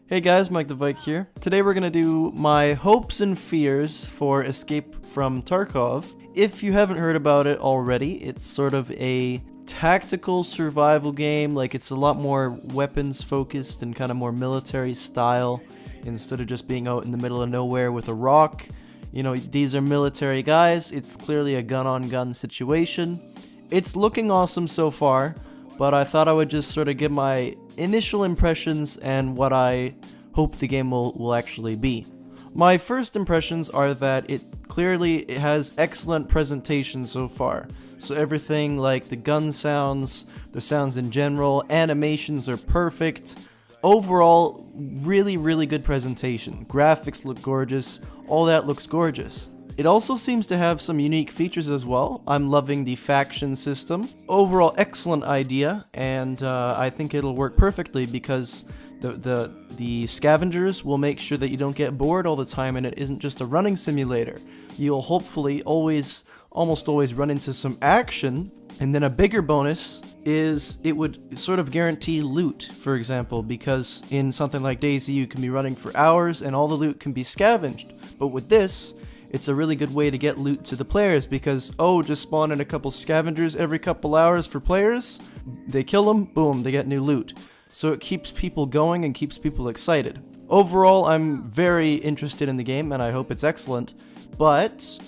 Hey guys, Mike the Vike here. Today we're gonna do my hopes and fears for Escape from Tarkov. If you haven't heard about it already, it's sort of a tactical survival game. Like, it's a lot more weapons focused and kind of more military style instead of just being out in the middle of nowhere with a rock. You know, these are military guys. It's clearly a gun-on-gun situation. It's looking awesome so far, but I thought I would just sort of give my initial impressions and what I hope the game will actually be. My first impressions are that it clearly has excellent presentation so far. So everything like the gun sounds, the sounds in general, animations are perfect. Overall, really good presentation. Graphics look gorgeous, all that looks gorgeous. It also seems to have some unique features as well. I'm loving the faction system. Overall, excellent idea, and I think it'll work perfectly because the scavengers will make sure that you don't get bored all the time and it isn't just a running simulator. You'll hopefully almost always run into some action, and then a bigger bonus is it would sort of guarantee loot, for example, because in something like DayZ you can be running for hours and all the loot can be scavenged. But with this, it's a really good way to get loot to the players because, just spawn in a couple scavengers every couple hours for players, they kill them, boom, they get new loot. So it keeps people going and keeps people excited. Overall, I'm very interested in the game and I hope it's excellent, but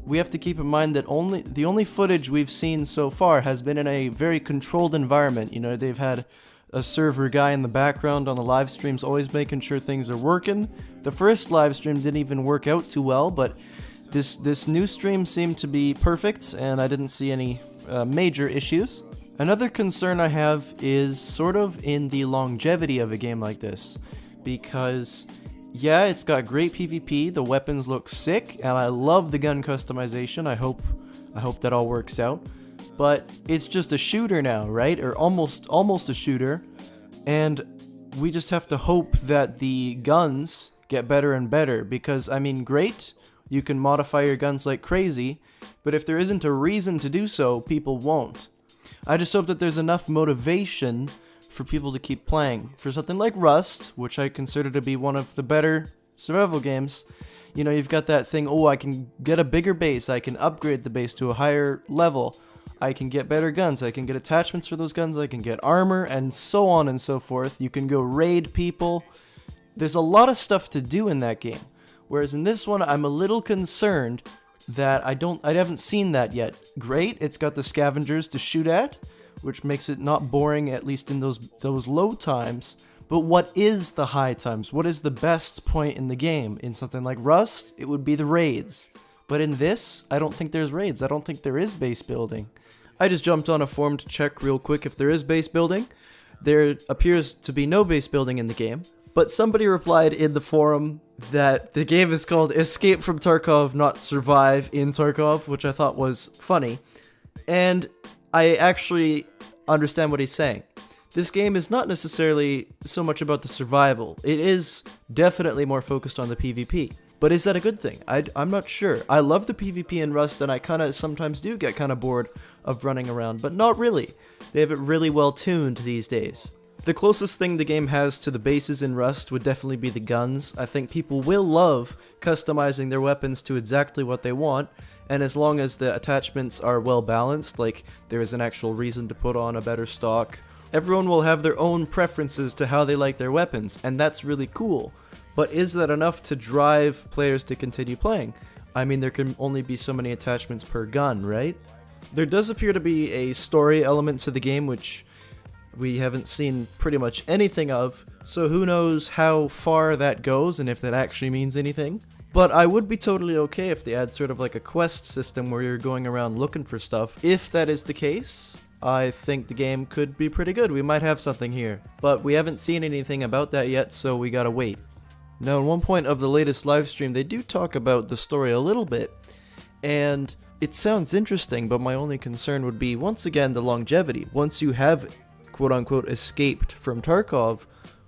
we have to keep in mind that the only footage we've seen so far has been in a very controlled environment. You know, they've had a server guy in the background on the live streams always making sure things are working. The first live stream didn't even work out too well, but this new stream seemed to be perfect and I didn't see any major issues. Another concern I have is sort of in the longevity of a game like this, because yeah, it's got great PvP, the weapons look sick, and I love the gun customization. I hope that all works out. But it's just a shooter now, right? Or almost a shooter. And we just have to hope that the guns get better and better. Because, I mean, great, you can modify your guns like crazy. But if there isn't a reason to do so, people won't. I just hope that there's enough motivation for people to keep playing. For something like Rust, which I consider to be one of the better survival games, you know, you've got that thing, I can get a bigger base, I can upgrade the base to a higher level. I can get better guns, I can get attachments for those guns, I can get armor, and so on and so forth. You can go raid people. There's a lot of stuff to do in that game. Whereas in this one, I'm a little concerned that I haven't seen that yet. Great, it's got the scavengers to shoot at, which makes it not boring, at least in those low times. But what is the high times? What is the best point in the game? In something like Rust, it would be the raids. But in this, I don't think there's raids. I don't think there is base building. I just jumped on a forum to check real quick if there is base building. There appears to be no base building in the game, but somebody replied in the forum that the game is called Escape from Tarkov, not Survive in Tarkov, which I thought was funny. And I actually understand what he's saying. This game is not necessarily so much about the survival. It is definitely more focused on the PvP. But is that a good thing? I'm not sure. I love the PvP in Rust, and I kind of sometimes do get kind of bored of running around, but not really. They have it really well tuned these days. The closest thing the game has to the bases in Rust would definitely be the guns. I think people will love customizing their weapons to exactly what they want, and as long as the attachments are well balanced, like there is an actual reason to put on a better stock, everyone will have their own preferences to how they like their weapons, and that's really cool. But is that enough to drive players to continue playing? I mean, there can only be so many attachments per gun, right? There does appear to be a story element to the game, which we haven't seen pretty much anything of, so who knows how far that goes and if that actually means anything. But I would be totally okay if they add sort of like a quest system where you're going around looking for stuff. If that is the case, I think the game could be pretty good. We might have something here. But we haven't seen anything about that yet, so we gotta wait. Now, at one point of the latest livestream, they do talk about the story a little bit, and it sounds interesting, but my only concern would be, once again, the longevity. Once you have, quote-unquote, escaped from Tarkov,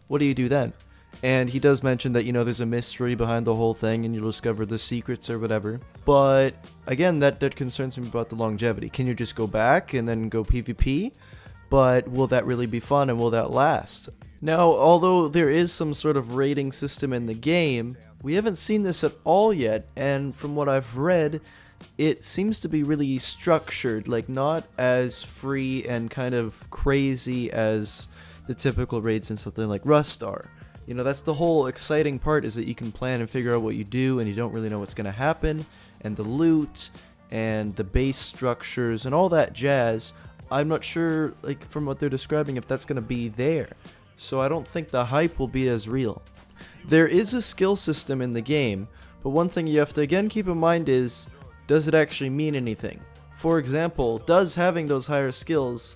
what do you do then? And he does mention that, you know, there's a mystery behind the whole thing, and you'll discover the secrets or whatever. But, again, that concerns me about the longevity. Can you just go back and then go PvP? But will that really be fun, and will that last? Now, although there is some sort of rating system in the game, we haven't seen this at all yet, and from what I've read, it seems to be really structured, like not as free and kind of crazy as the typical raids in something like Rust are. You know, that's the whole exciting part, is that you can plan and figure out what you do and you don't really know what's going to happen, and the loot and the base structures and all that jazz. I'm not sure, like, from what they're describing, if that's going to be there. So I don't think the hype will be as real. There is a skill system in the game, but one thing you have to again keep in mind is, does it actually mean anything? For example, does having those higher skills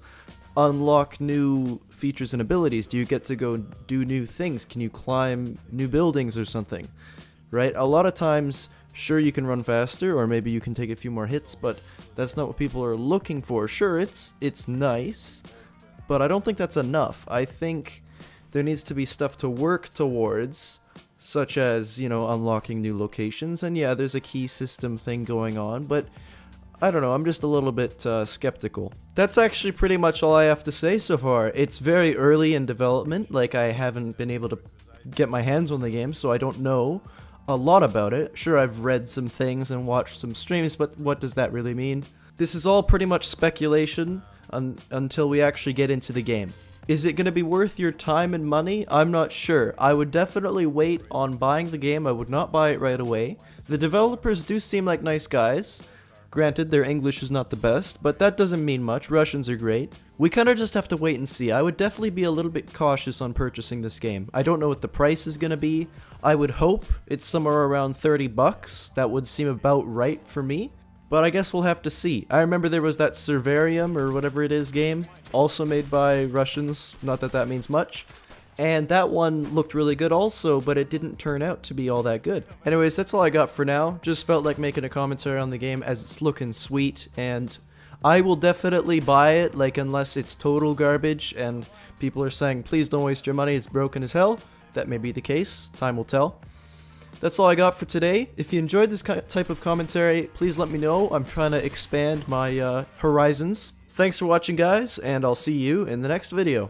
unlock new features and abilities? Do you get to go do new things? Can you climb new buildings or something? Right? A lot of times, sure, you can run faster, or maybe you can take a few more hits, but that's not what people are looking for. Sure, it's nice, but I don't think that's enough. I think there needs to be stuff to work towards, such as, you know, unlocking new locations, and yeah, there's a key system thing going on, but I don't know, I'm just a little bit skeptical. That's actually pretty much all I have to say so far. It's very early in development, like I haven't been able to get my hands on the game, so I don't know a lot about it. Sure, I've read some things and watched some streams, but what does that really mean? This is all pretty much speculation until we actually get into the game. Is it going to be worth your time and money? I'm not sure. I would definitely wait on buying the game. I would not buy it right away. The developers do seem like nice guys. Granted, their English is not the best, but that doesn't mean much. Russians are great. We kind of just have to wait and see. I would definitely be a little bit cautious on purchasing this game. I don't know what the price is going to be. I would hope it's somewhere around 30 bucks. That would seem about right for me. But I guess we'll have to see. I remember there was that Servarium, or whatever it is, game, also made by Russians, not that that means much. And that one looked really good also, but it didn't turn out to be all that good. Anyways, that's all I got for now. Just felt like making a commentary on the game as it's looking sweet, and I will definitely buy it, like, unless it's total garbage and people are saying, please don't waste your money, it's broken as hell. That may be the case. Time will tell. That's all I got for today. If you enjoyed this type of commentary, please let me know. I'm trying to expand my horizons. Thanks for watching, guys, and I'll see you in the next video.